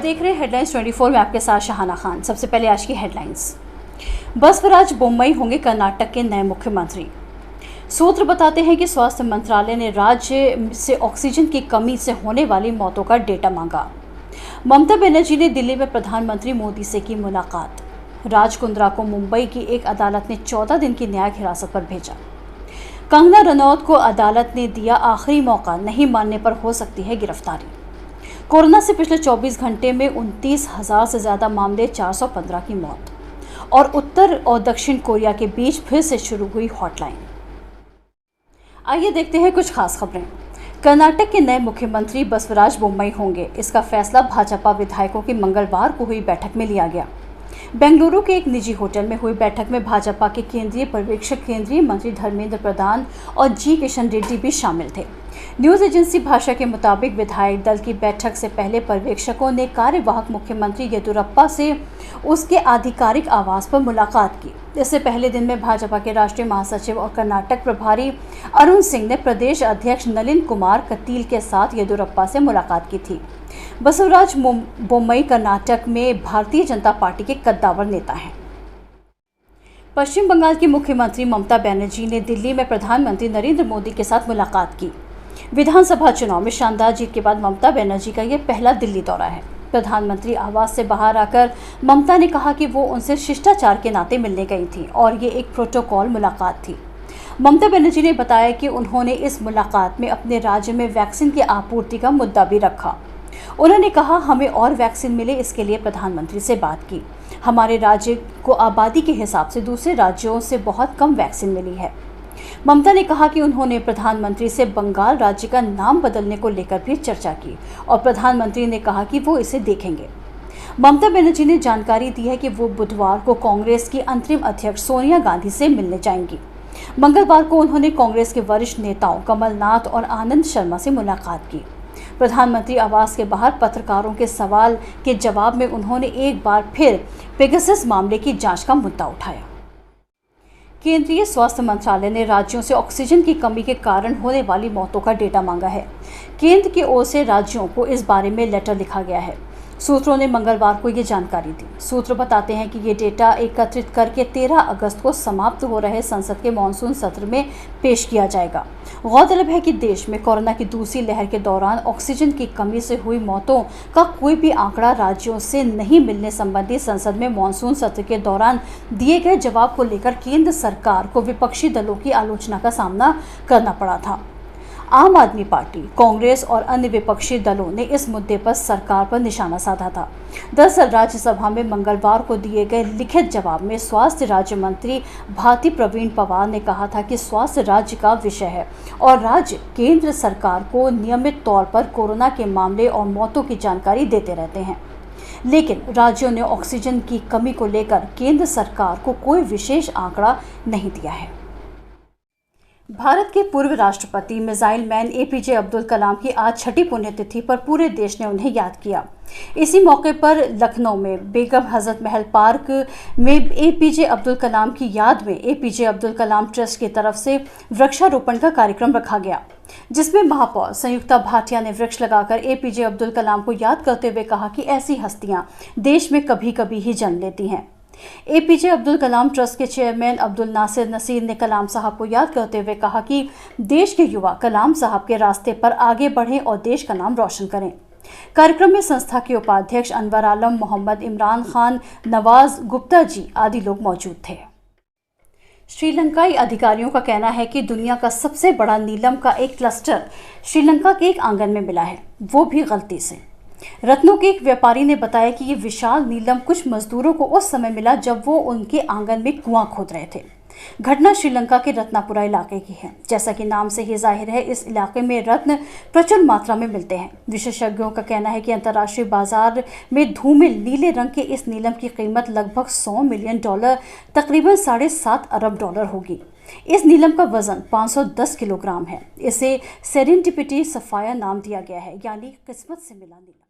देख रहे हैं हेडलाइंस 24 में आपके साथ शाहाना खान। सबसे पहले आज की हेडलाइंस। बसवराज बोम्मई होंगे कर्नाटक के नए मुख्यमंत्री। सूत्र बताते हैं कि स्वास्थ्य मंत्रालय ने राज्य से ऑक्सीजन की कमी से होने वाली मौतों का डेटा मांगा। ममता बनर्जी ने दिल्ली में प्रधानमंत्री मोदी से की मुलाकात। राज कुंद्रा को मुंबई की एक अदालत ने 14 दिन की न्यायिक हिरासत पर भेजा। कंगना रनौत को अदालत ने दिया आखिरी मौका, नहीं मानने पर हो सकती है गिरफ्तारी। कोरोना से पिछले 24 घंटे में 29,000 से ज़्यादा मामले, 415 की मौत। और उत्तर और दक्षिण कोरिया के बीच फिर से शुरू हुई हॉटलाइन। आइए देखते हैं कुछ खास खबरें। कर्नाटक के नए मुख्यमंत्री बसवराज बोम्मई होंगे। इसका फैसला भाजपा विधायकों की मंगलवार को हुई बैठक में लिया गया। बेंगलुरु के एक निजी होटल में हुई बैठक में भाजपा के केंद्रीय पर्यवेक्षक, केंद्रीय मंत्री धर्मेंद्र प्रधान और जी किशन रेड्डी भी शामिल थे। न्यूज़ एजेंसी भाषा के मुताबिक विधायक दल की बैठक से पहले पर्यवेक्षकों ने कार्यवाहक मुख्यमंत्री येदियुरप्पा से उसके आधिकारिक आवास पर मुलाकात की। इससे पहले दिन में भाजपा के राष्ट्रीय महासचिव और कर्नाटक प्रभारी अरुण सिंह ने प्रदेश अध्यक्ष नलिन कुमार कटील के साथ येदियुरप्पा से मुलाकात की थी। बसवराज बोम्मई कर्नाटक में भारतीय जनता पार्टी के कद्दावर नेता हैं। पश्चिम बंगाल की मुख्यमंत्री ममता बनर्जी ने दिल्ली में प्रधानमंत्री नरेंद्र मोदी के साथ मुलाकात की। विधानसभा चुनाव में शानदार जीत के बाद ममता बनर्जी का यह पहला दिल्ली दौरा है। प्रधानमंत्री आवास से बाहर आकर ममता ने कहा कि वो उनसे शिष्टाचार के नाते मिलने गई थी और ये एक प्रोटोकॉल मुलाकात थी। ममता बनर्जी ने बताया कि उन्होंने इस मुलाकात में अपने राज्य में वैक्सीन की आपूर्ति का मुद्दा भी रखा। उन्होंने कहा, हमें और वैक्सीन मिले, इसके लिए प्रधानमंत्री से बात की। हमारे राज्य को आबादी के हिसाब से दूसरे राज्यों से बहुत कम वैक्सीन मिली है। ममता ने कहा कि उन्होंने प्रधानमंत्री से बंगाल राज्य का नाम बदलने को लेकर भी चर्चा की और प्रधानमंत्री ने कहा कि वो इसे देखेंगे। ममता बनर्जी ने जानकारी दी है कि वो बुधवार को कांग्रेस की अंतरिम अध्यक्ष सोनिया गांधी से मिलने जाएंगी। मंगलवार को उन्होंने कांग्रेस के वरिष्ठ नेताओं कमलनाथ और आनंद शर्मा से मुलाकात की। प्रधानमंत्री आवास के बाहर पत्रकारों के सवाल के जवाब में उन्होंने एक बार फिर पेगासस मामले की जांच का मुद्दा उठाया। केंद्रीय स्वास्थ्य मंत्रालय ने राज्यों से ऑक्सीजन की कमी के कारण होने वाली मौतों का डेटा मांगा है। केंद्र की ओर से राज्यों को इस बारे में लेटर लिखा गया है। सूत्रों ने मंगलवार को ये जानकारी दी। सूत्र बताते हैं कि ये डेटा एकत्रित करके 13 अगस्त को समाप्त हो रहे संसद के मानसून सत्र में पेश किया जाएगा। गौरतलब है कि देश में कोरोना की दूसरी लहर के दौरान ऑक्सीजन की कमी से हुई मौतों का कोई भी आंकड़ा राज्यों से नहीं मिलने संबंधी संसद में मानसून सत्र के दौरान दिए गए जवाब को लेकर केंद्र सरकार को विपक्षी दलों की आलोचना का सामना करना पड़ा था। आम आदमी पार्टी, कांग्रेस और अन्य विपक्षी दलों ने इस मुद्दे पर सरकार पर निशाना साधा था। दरअसल राज्यसभा में मंगलवार को दिए गए लिखित जवाब में स्वास्थ्य राज्य मंत्री भाती प्रवीण पवार ने कहा था कि स्वास्थ्य राज्य का विषय है और राज्य केंद्र सरकार को नियमित तौर पर कोरोना के मामले और मौतों की जानकारी देते रहते हैं, लेकिन राज्यों ने ऑक्सीजन की कमी को लेकर केंद्र सरकार को कोई विशेष आंकड़ा नहीं दिया है। भारत के पूर्व राष्ट्रपति missile man APJ Abdul Kalam की आज 6ठी पुण्यतिथि पर पूरे देश ने उन्हें याद किया। इसी मौके पर लखनऊ में बेगम हजरत महल पार्क में एपीजे अब्दुल कलाम की याद में एपीजे अब्दुल कलाम ट्रस्ट की तरफ से वृक्षारोपण का कार्यक्रम रखा गया, जिसमें महापौर संयुक्ता भाटिया ने वृक्ष लगाकर एपीजे अब्दुल कलाम को याद करते हुए कहा कि ऐसी हस्तियां देश में कभी कभी ही जन्म लेती हैं। एपीजे अब्दुल कलाम ट्रस्ट के चेयरमैन अब्दुल नासिर नसीर ने कलाम साहब को याद करते हुए कहा कि देश के युवा कलाम साहब के रास्ते पर आगे बढ़ें और देश का नाम रोशन करें। कार्यक्रम में संस्था के उपाध्यक्ष अनवर आलम, मोहम्मद इमरान खान, नवाज गुप्ता जी आदि लोग मौजूद थे। श्रीलंकाई अधिकारियों का कहना है कि दुनिया का सबसे बड़ा नीलम का एक क्लस्टर श्रीलंका के एक आंगन में मिला है, वो भी गलती से। रत्नों के एक व्यापारी ने बताया कि ये विशाल नीलम कुछ मजदूरों को उस समय मिला जब वो उनके आंगन में कुआं खोद रहे थे। घटना श्रीलंका के रत्नापुरा इलाके की है। जैसा कि नाम से ही जाहिर है, इस इलाके में रत्न प्रचुर मात्रा में मिलते हैं। विशेषज्ञों का कहना है कि अंतर्राष्ट्रीय बाजार में धूमिल नीले रंग के इस नीलम की कीमत लगभग $100 मिलियन, तकरीबन $7.5 अरब होगी। इस नीलम का वजन 510 किलोग्राम है। इसे सेरेंडिपिटी सफाया नाम दिया गया है, यानी किस्मत से मिला नीलम।